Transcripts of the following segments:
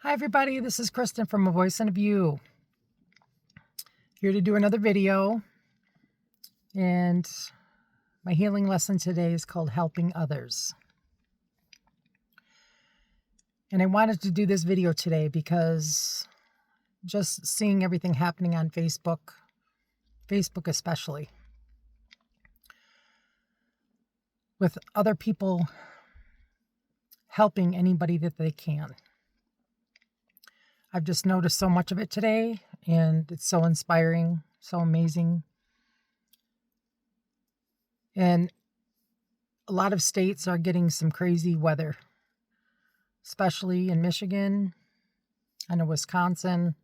Hi everybody, this is Kristen from A Voice and a View. Here to do another video, and my healing lesson today is called Helping Others. And I wanted to do this video today because just seeing everything happening on Facebook especially, with other people helping anybody that they can. I've just noticed so much of it today, and it's so inspiring, so amazing. And a lot of states are getting some crazy weather, especially in Michigan, I know Wisconsin,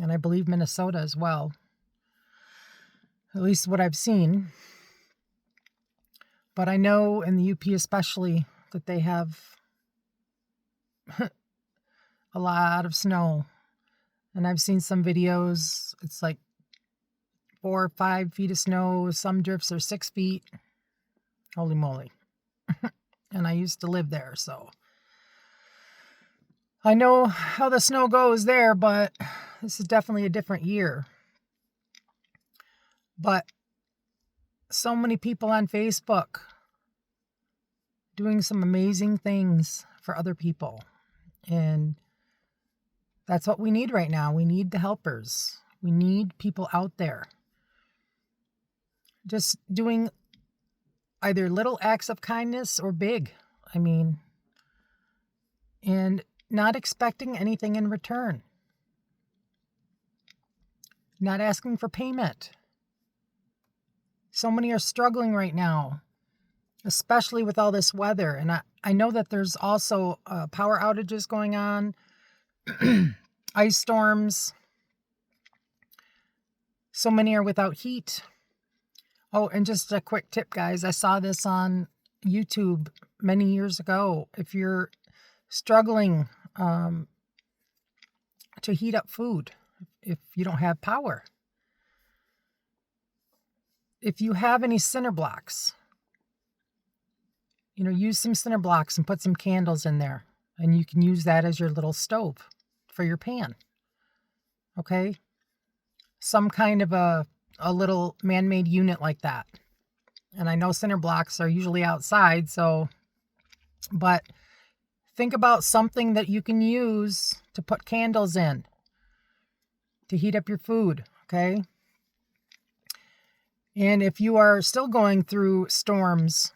and I believe Minnesota as well. At least what I've seen. But I know in the UP especially that they have a lot of snow. And I've seen some videos, it's like 4 or 5 feet of snow. Some drifts are 6 feet. Holy moly. And I used to live there, so I know how the snow goes there, but this is definitely a different year. But so many people on Facebook doing some amazing things for other people. And that's what we need right now. We need the helpers. We need people out there just doing either little acts of kindness or big. And not expecting anything in return. Not asking for payment. So many are struggling right now, especially with all this weather. And I know that there's also power outages going on, ice storms. So many are without heat. Oh, and just a quick tip, guys. I saw this on YouTube many years ago. If you're struggling to heat up food, if you don't have power, if you have any cinder blocks, use some cinder blocks and put some candles in there. And you can use that as your little stove for your pan. Okay? Some kind of a little man-made unit like that. And I know cinder blocks are usually outside, but think about something that you can use to put candles in to heat up your food, okay? And if you are still going through storms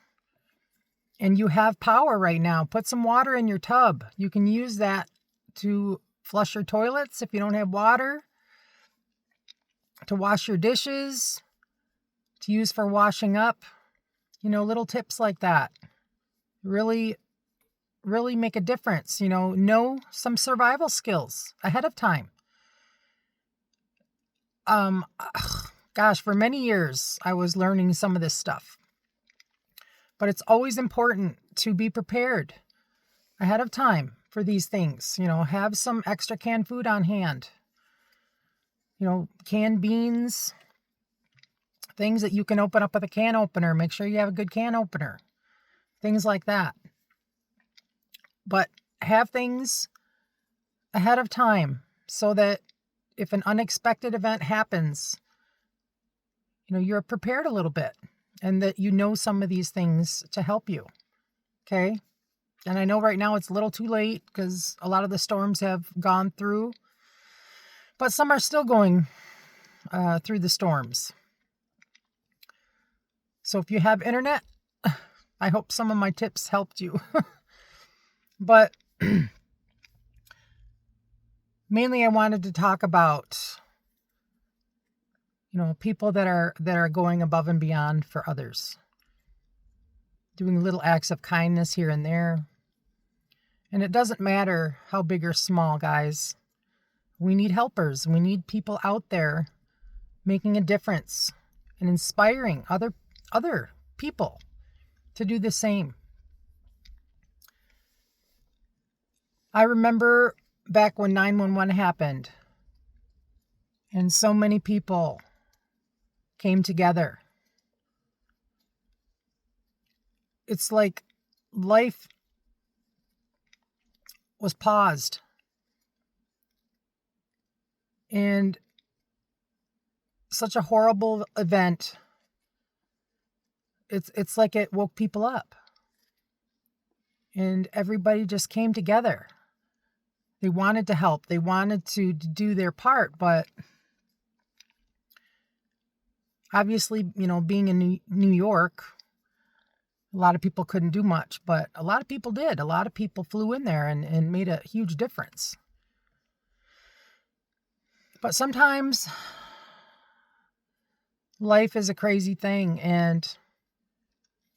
and you have power right now, put some water in your tub. You can use that to flush your toilets if you don't have water, to wash your dishes, to use for washing up. Little tips like that really make a difference. Know some survival skills ahead of time. Gosh, for many years I was learning some of this stuff. But it's always important to be prepared ahead of time for these things. Have some extra canned food on hand. Canned beans, things that you can open up with a can opener. Make sure you have a good can opener. Things like that. But have things ahead of time so that if an unexpected event happens, you're prepared a little bit and that some of these things to help you. Okay? And I know right now it's a little too late because a lot of the storms have gone through, but some are still going through the storms. So if you have internet, I hope some of my tips helped you. But mainly I wanted to talk about, people that are going above and beyond for others. Doing little acts of kindness here and there. And it doesn't matter how big or small, guys. We need helpers. We need people out there making a difference and inspiring other people to do the same. I remember back when 911 happened and so many people came together. It's like life was paused. And such a horrible event. It's like it woke people up. And everybody just came together. They wanted to help. They wanted to do their part, but obviously, being in New York, a lot of people couldn't do much, but a lot of people did. A lot of people flew in there and made a huge difference. But sometimes life is a crazy thing, and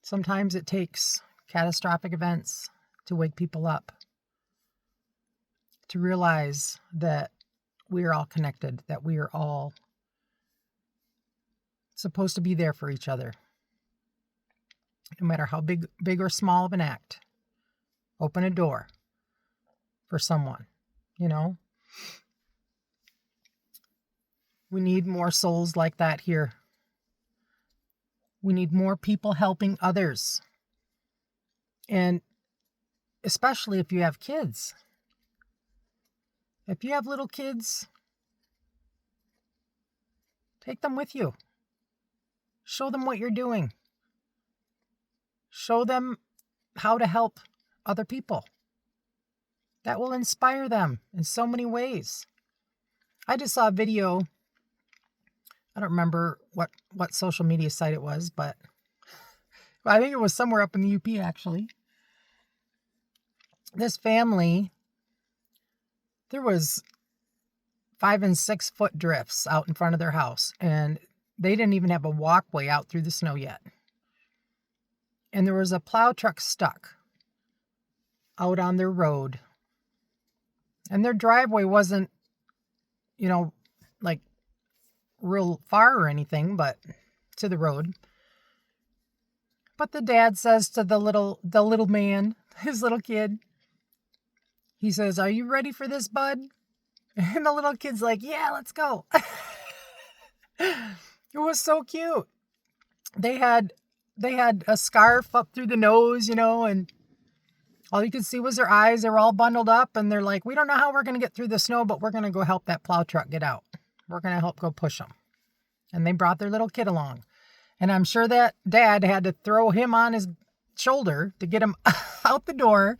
sometimes it takes catastrophic events to wake people up, to realize that we are all connected, that we are all supposed to be there for each other. No matter how big or small of an act. Open a door for someone, We need more souls like that here. We need more people helping others. And especially if you have kids. If you have little kids, take them with you. Show them what you're doing. Show them how to help other people. That will inspire them in so many ways. I just saw a video. I don't remember what social media site it was, but I think it was somewhere up in the UP, actually. This family, there was 5 and 6 foot drifts out in front of their house, and they didn't even have a walkway out through the snow yet. And there was a plow truck stuck out on their road. And their driveway wasn't, like real far or anything, but to the road. But the dad says to the little man, his little kid, he says, "Are you ready for this, bud?" And the little kid's like, "Yeah, let's go." It was so cute. They had a scarf up through the nose, and all you could see was their eyes. They were all bundled up, and they're like, "We don't know how we're going to get through the snow, but we're going to go help that plow truck get out. We're going to help go push them." And they brought their little kid along. And I'm sure that dad had to throw him on his shoulder to get him out the door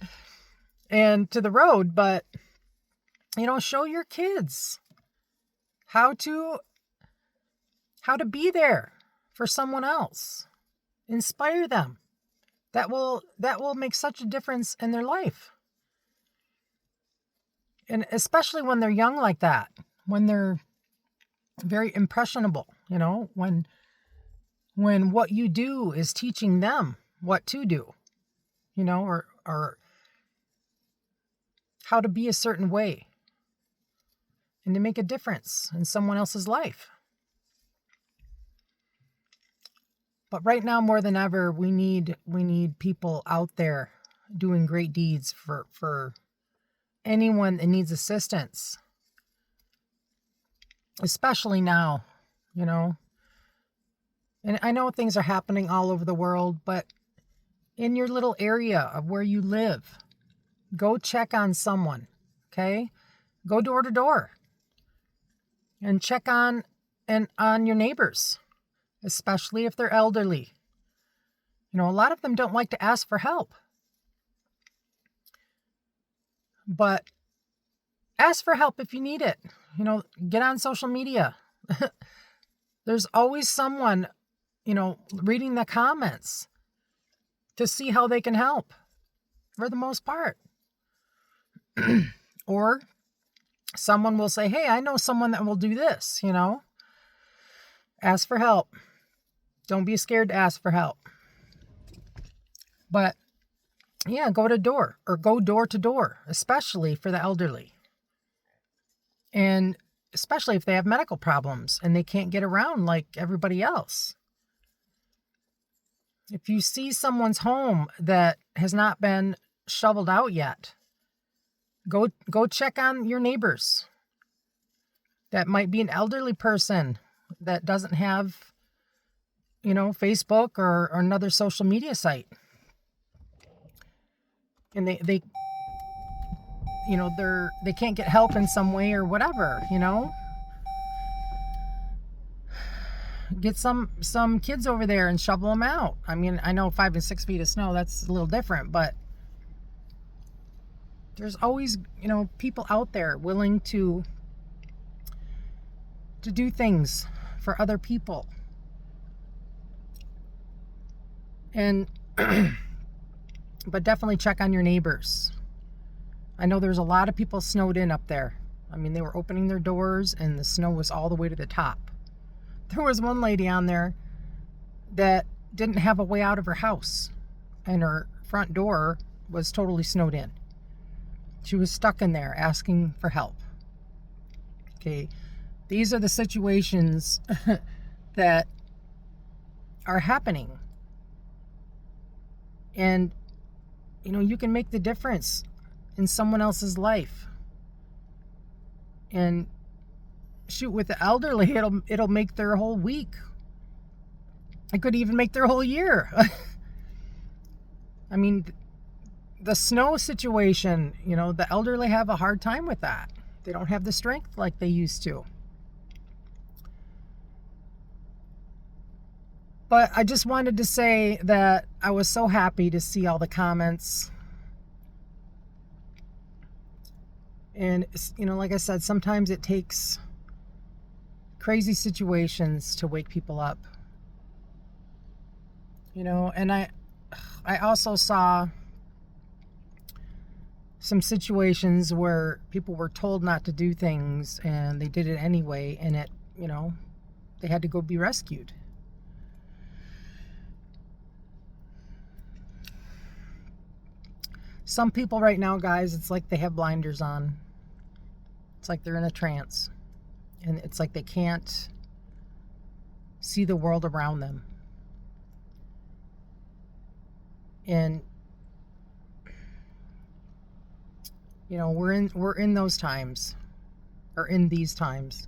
and to the road. But, show your kids how to be there for someone else. Inspire them. That will make such a difference in their life. And especially when they're young like that, when they're very impressionable, when what you do is teaching them what to do, or how to be a certain way and to make a difference in someone else's life. But right now, more than ever, we need people out there doing great deeds for anyone that needs assistance. Especially now, And I know things are happening all over the world, but in your little area of where you live, go check on someone, okay? Go door to door and check on your neighbors, especially if they're elderly. A lot of them don't like to ask for help. But ask for help if you need it. Get on social media. There's always someone, reading the comments to see how they can help for the most part. Or someone will say, "Hey, I know someone that will do this," Ask for help. Don't be scared to ask for help. But yeah, go door to door, especially for the elderly. And especially if they have medical problems and they can't get around like everybody else. If you see someone's home that has not been shoveled out yet, go check on your neighbors. That might be an elderly person that doesn't have, Facebook or another social media site. And they they can't get help in some way or whatever, get some kids over there and shovel them out. I mean, I know 5 and 6 feet of snow, that's a little different, but there's always, people out there willing to do things for other people. And but definitely check on your neighbors. I know there's a lot of people snowed in up there. I mean, they were opening their doors and the snow was all the way to the top. There was one lady on there that didn't have a way out of her house, and her front door was totally snowed in. She was stuck in there asking for help. Okay, these are the situations that are happening. And, you can make the difference in someone else's life. And shoot, with the elderly, it'll make their whole week. It could even make their whole year. I mean, the snow situation, the elderly have a hard time with that. They don't have the strength like they used to. But I just wanted to say that I was so happy to see all the comments. And, like I said, sometimes it takes crazy situations to wake people up. And I also saw some situations where people were told not to do things and they did it anyway, and they had to go be rescued. Some people right now, guys, it's like they have blinders on. It's like they're in a trance. And it's like they can't see the world around them. And we're in those times, or in these times.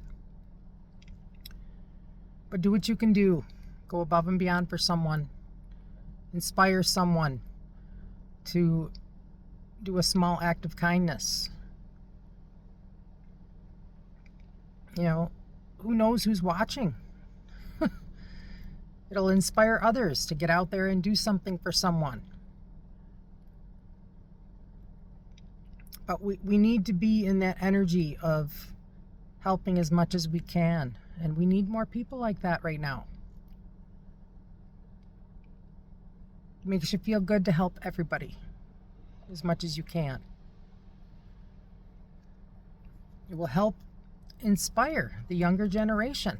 But do what you can do. Go above and beyond for someone. Inspire someone to do a small act of kindness. Who knows who's watching? It'll inspire others to get out there and do something for someone. But we need to be in that energy of helping as much as we can. And we need more people like that right now. It makes you feel good to help everybody as much as you can. It will help inspire the younger generation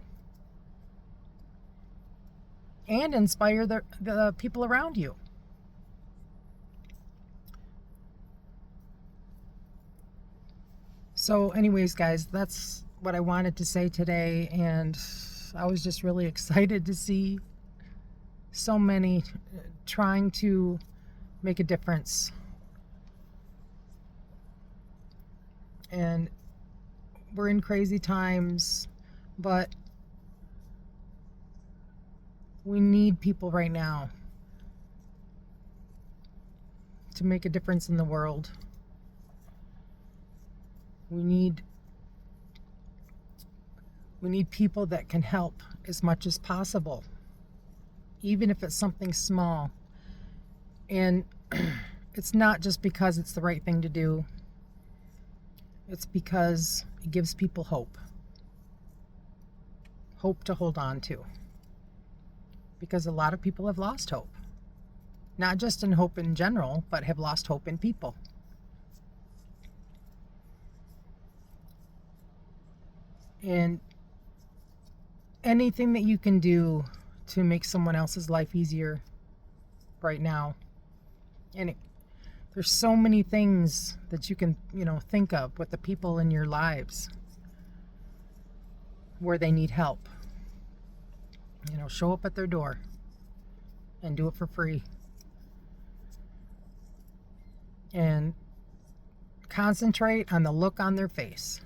and inspire the people around you. So anyways, guys, that's what I wanted to say today, and I was just really excited to see so many trying to make a difference. And we're in crazy times, but we need people right now to make a difference in the world. We need people that can help as much as possible, even if it's something small. And it's not just because it's the right thing to do. It's because it gives people hope. Hope to hold on to. Because a lot of people have lost hope. Not just in hope in general, but have lost hope in people. And anything that you can do to make someone else's life easier right now. And there's so many things that you can, think of with the people in your lives where they need help. Show up at their door and do it for free. And concentrate on the look on their face.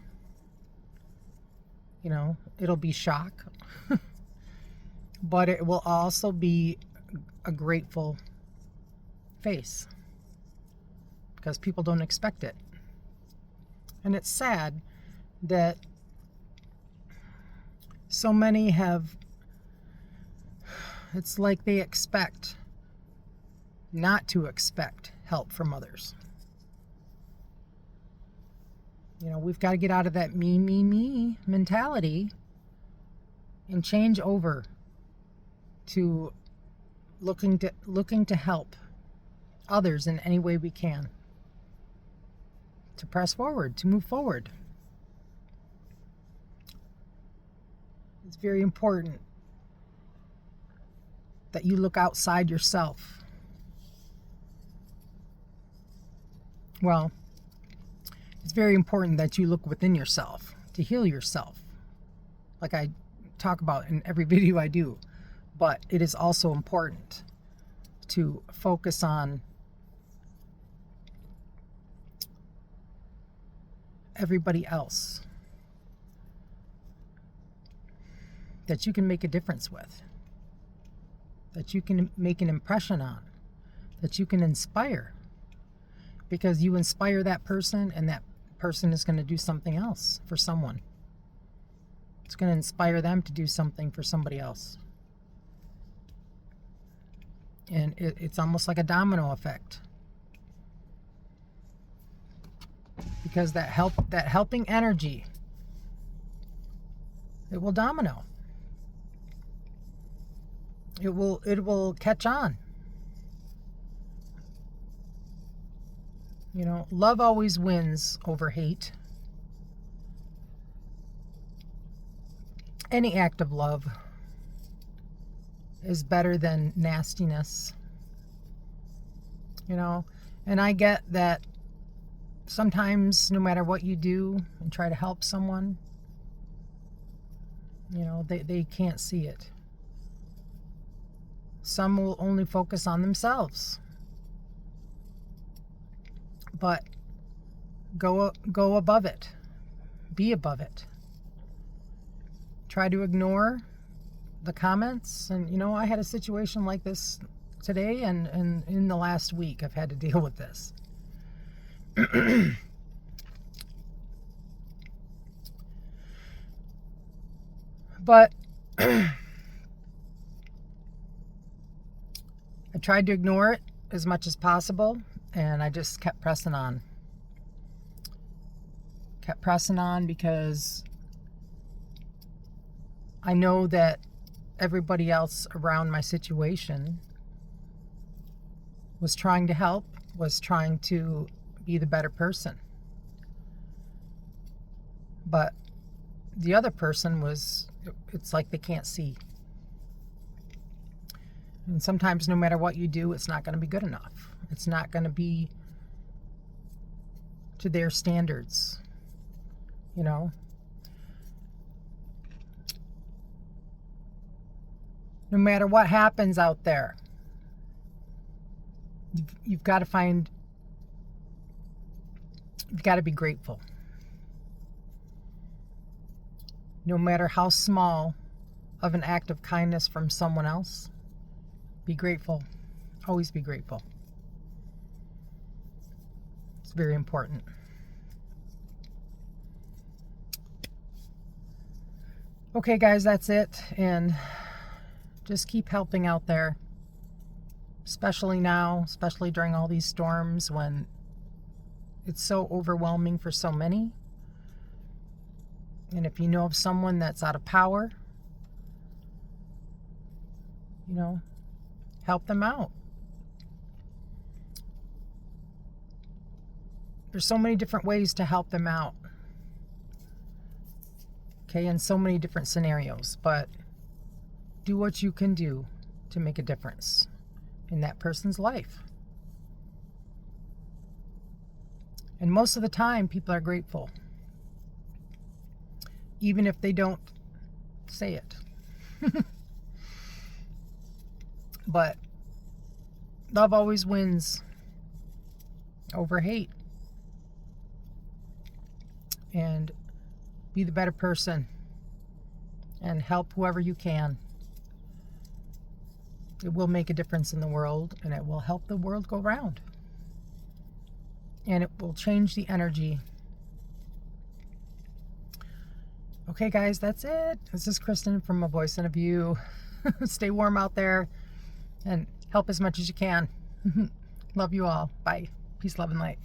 It'll be shock, but it will also be a grateful face because people don't expect it. And it's sad that so many have, it's like they expect not to expect help from others. You know, we've got to get out of that me mentality and change over to looking to help others in any way we can, to press forward, to move forward. It's very important that you look outside yourself. Well, it's very important that you look within yourself to heal yourself, like I talk about in every video I do. But it is also important to focus on everybody else that you can make a difference with, that you can make an impression on, that you can inspire. Because you inspire that person, and that person is going to do something else for someone. It's going to inspire them to do something for somebody else. And it's almost like a domino effect. Because that helping energy, it will domino. It will catch on. You know, love always wins over hate. Any act of love is better than nastiness. You know, and I get that sometimes no matter what you do and try to help someone, you know, they can't see it. Some will only focus on themselves. But go above it. Be above it. Try to ignore the comments. And, you know, I had a situation like this today, and in the last week I've had to deal with this. But I tried to ignore it as much as possible, and I just kept pressing on. Kept pressing on because I know that everybody else around my situation was trying to help, was trying to be the better person. But the other person it's like they can't see. And sometimes no matter what you do, it's not going to be good enough. It's not going to be to their standards, you know. No matter what happens out there, you've got to be grateful. No matter how small of an act of kindness from someone else, be grateful. Always be grateful. It's very important. Okay, guys, that's it. And just keep helping out there. Especially now, especially during all these storms when it's so overwhelming for so many. And if you know of someone that's out of power, you know, help them out. There's so many different ways to help them out. Okay, in so many different scenarios, but do what you can do to make a difference in that person's life. And most of the time, people are grateful, even if they don't say it. But love always wins over hate. And be the better person and help whoever you can. It will make a difference in the world, and it will help the world go round. And it will change the energy Okay, guys, that's it. This is Kristen from A Voice and a View. Stay warm out there and help as much as you can. Love you all. Bye. Peace, love, and light.